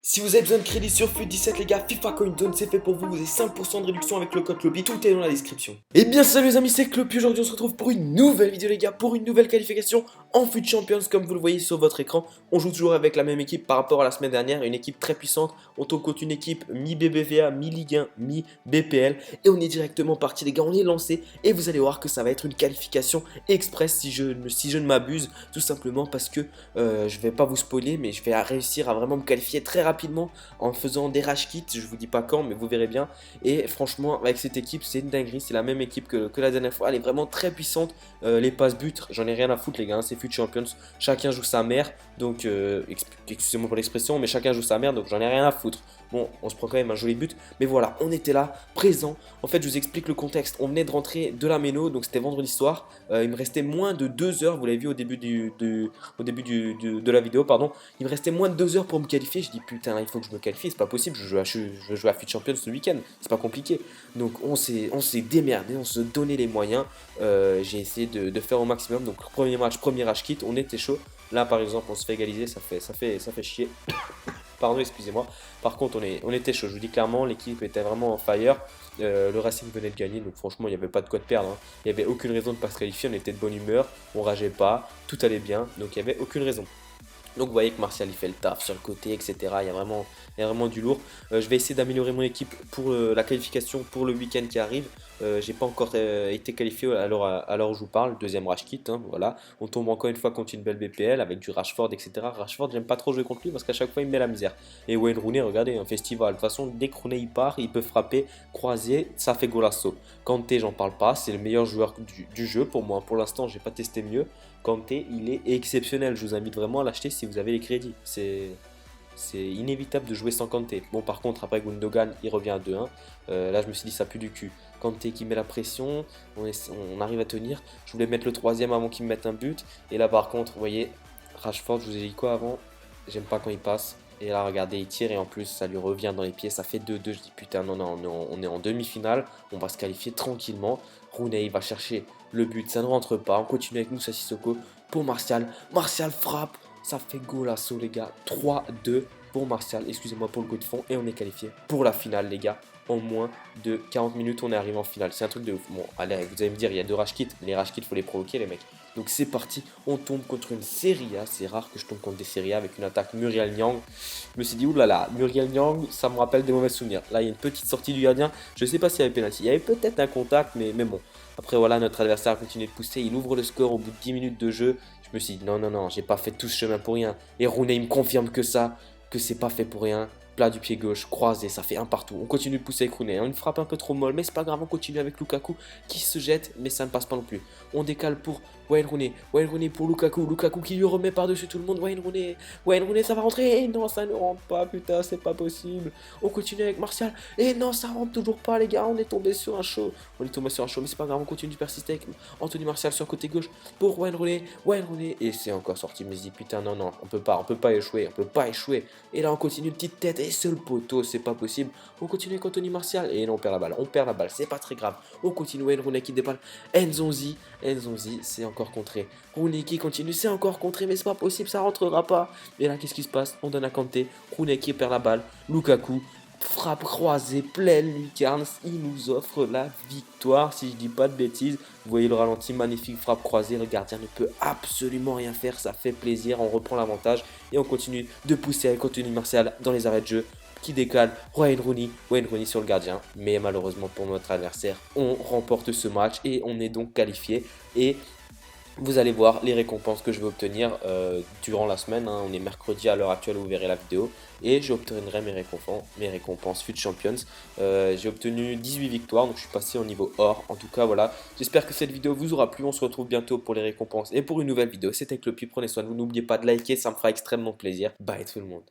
Si vous avez besoin de crédit sur FUT17 les gars, FIFA Coin Zone c'est fait pour vous, vous avez 5% de réduction avec le code Clopy, tout est dans la description. Et bien salut les amis, c'est Clopy, aujourd'hui on se retrouve pour une nouvelle vidéo les gars, pour une nouvelle qualification en FUT Champions comme vous le voyez sur votre écran. On joue toujours avec la même équipe par rapport à la semaine dernière, une équipe très puissante, on tombe contre une équipe mi-BBVA, mi-Ligue 1, mi-BPL et on est directement parti les gars, on est lancé et vous allez voir que ça va être une qualification express si je ne m'abuse, tout simplement parce que je vais pas vous spoiler mais je vais réussir à vraiment me qualifier très rapidement en faisant des rage kits, je vous dis pas quand mais vous verrez bien. Et franchement avec cette équipe c'est une dinguerie, c'est la même équipe que la dernière fois, elle est vraiment très puissante. Les passes buts, j'en ai rien à foutre les gars, hein, c'est FUT Champions, chacun joue sa mère, donc excusez-moi pour l'expression mais chacun joue sa mère, donc j'en ai rien à foutre. Bon, on se prend quand même un joli but, mais voilà, on était là, présent. En fait, je vous explique le contexte. On venait de rentrer de la Méno, donc c'était vendredi soir. Il me restait moins de 2 heures, vous l'avez vu au début, de la vidéo, pardon. Il me restait moins de 2 heures pour me qualifier. Je dis putain, il faut que je me qualifie, c'est pas possible, je veux jouer à FUT Champions ce week-end, c'est pas compliqué. Donc on s'est démerdé, on se donnait les moyens. J'ai essayé de faire au maximum. Donc premier match, premier rage kit, on était chaud. Là par exemple, on se fait égaliser, ça fait chier. Pardon, excusez-moi. Par contre, on était chaud. Je vous dis clairement, l'équipe était vraiment en fire. Le Racing venait de gagner, donc franchement, il n'y avait pas de quoi de perdre. Hein. Il n'y avait aucune raison de ne pas se qualifier. On était de bonne humeur, on rageait pas, tout allait bien, donc il n'y avait aucune raison. Donc vous voyez que Martial il fait le taf sur le côté, etc. Il y a vraiment du lourd. Je vais essayer d'améliorer mon équipe pour la qualification pour le week-end qui arrive. J'ai pas encore été qualifié à l'heure où je vous parle. Deuxième rage kit, hein, voilà. On tombe encore une fois contre une belle BPL avec du Rashford, etc. Rashford, j'aime pas trop jouer contre lui parce qu'à chaque fois il me met la misère. Et Wayne Rooney, regardez, un festival. De toute façon, dès que Rooney il part, il peut frapper, croiser, ça fait golasso. Kanté, j'en parle pas, c'est le meilleur joueur du jeu pour moi. Pour l'instant, j'ai pas testé mieux. Kanté, il est exceptionnel. Je vous invite vraiment à l'acheter si vous avez les crédits. C'est inévitable de jouer sans Kanté. Bon, par contre, après Gundogan, il revient à 2-1. Là, je me suis dit, ça pue du cul. Kanté qui met la pression, on arrive à tenir. Je voulais mettre le troisième avant qu'il me mette un but. Et là, par contre, vous voyez, Rashford, je vous ai dit quoi avant? J'aime pas quand il passe. Et là, regardez, il tire et en plus, ça lui revient dans les pieds. Ça fait 2-2. Je dis, putain, non, on est en demi-finale. On va se qualifier tranquillement. Rooney, il va chercher le but. Ça ne rentre pas. On continue avec Moussa Sissoko pour Martial. Martial frappe. Ça fait golasso, les gars. 3-2 pour Martial. Excusez-moi pour le coup de fond. Et on est qualifié pour la finale, les gars. En moins de 40 minutes, on est arrivé en finale. C'est un truc de ouf. Bon, allez, vous allez me dire, il y a 2 rage kits. Les rage kits, il faut les provoquer, les mecs. Donc c'est parti, on tombe contre une Serie A. C'est rare que je tombe contre des Serie A avec une attaque Muriel Niang. Je me suis dit, oulala, Muriel Niang, ça me rappelle des mauvais souvenirs. Là, il y a une petite sortie du gardien. Je ne sais pas s'il y avait pénalty. Il y avait peut-être un contact, mais bon. Après, voilà, notre adversaire a continué de pousser. Il ouvre le score au bout de 10 minutes de jeu. Je me suis dit, non, j'ai pas fait tout ce chemin pour rien. Et Rooney me confirme que c'est pas fait pour rien. Plat du pied gauche, croisé, ça fait un partout. On continue de pousser avec Rooney. Une frappe un peu trop molle, mais c'est pas grave, on continue avec Lukaku qui se jette, mais ça ne passe pas non plus. On décale pour Wayne Rooney pour Lukaku qui lui remet par-dessus tout le monde. Wayne Rooney, ça va rentrer. Et non, ça ne rentre pas, putain, c'est pas possible. On continue avec Martial. Et non, ça rentre toujours pas, les gars. On est tombé sur un show. Mais c'est pas grave, on continue de persister avec Anthony Martial sur le côté gauche pour Wayne Rooney. Et c'est encore sorti. Mais je dis, putain, non, on peut pas échouer. Et là, on continue une petite tête. Et seul poteau, c'est pas possible. On continue avec Anthony Martial. Et non, on perd la balle. C'est pas très grave. On continue Wayne Rooney qui déballe. Nzonzi, c'est encore contré. Rooney qui continue, c'est encore contré, mais c'est pas possible, ça rentrera pas. Et là, qu'est-ce qui se passe? On donne à Kanté. Rooney qui perd la balle. Lukaku, frappe croisée, pleine lucarne. Il nous offre la victoire, si je dis pas de bêtises. Vous voyez le ralenti, magnifique frappe croisée. Le gardien ne peut absolument rien faire. Ça fait plaisir. On reprend l'avantage et on continue de pousser avec Anthony Martial dans les arrêts de jeu qui décale Wayne Rooney sur le gardien. Mais malheureusement pour notre adversaire, on remporte ce match et on est donc qualifié. Et vous allez voir les récompenses que je vais obtenir durant la semaine. Hein. On est mercredi à l'heure actuelle où vous verrez la vidéo. Et j'obtiendrai mes récompenses FUT Champions. J'ai obtenu 18 victoires, donc je suis passé au niveau or. En tout cas, voilà. J'espère que cette vidéo vous aura plu. On se retrouve bientôt pour les récompenses et pour une nouvelle vidéo. C'était Clopy, prenez soin de vous. N'oubliez pas de liker, ça me fera extrêmement plaisir. Bye tout le monde.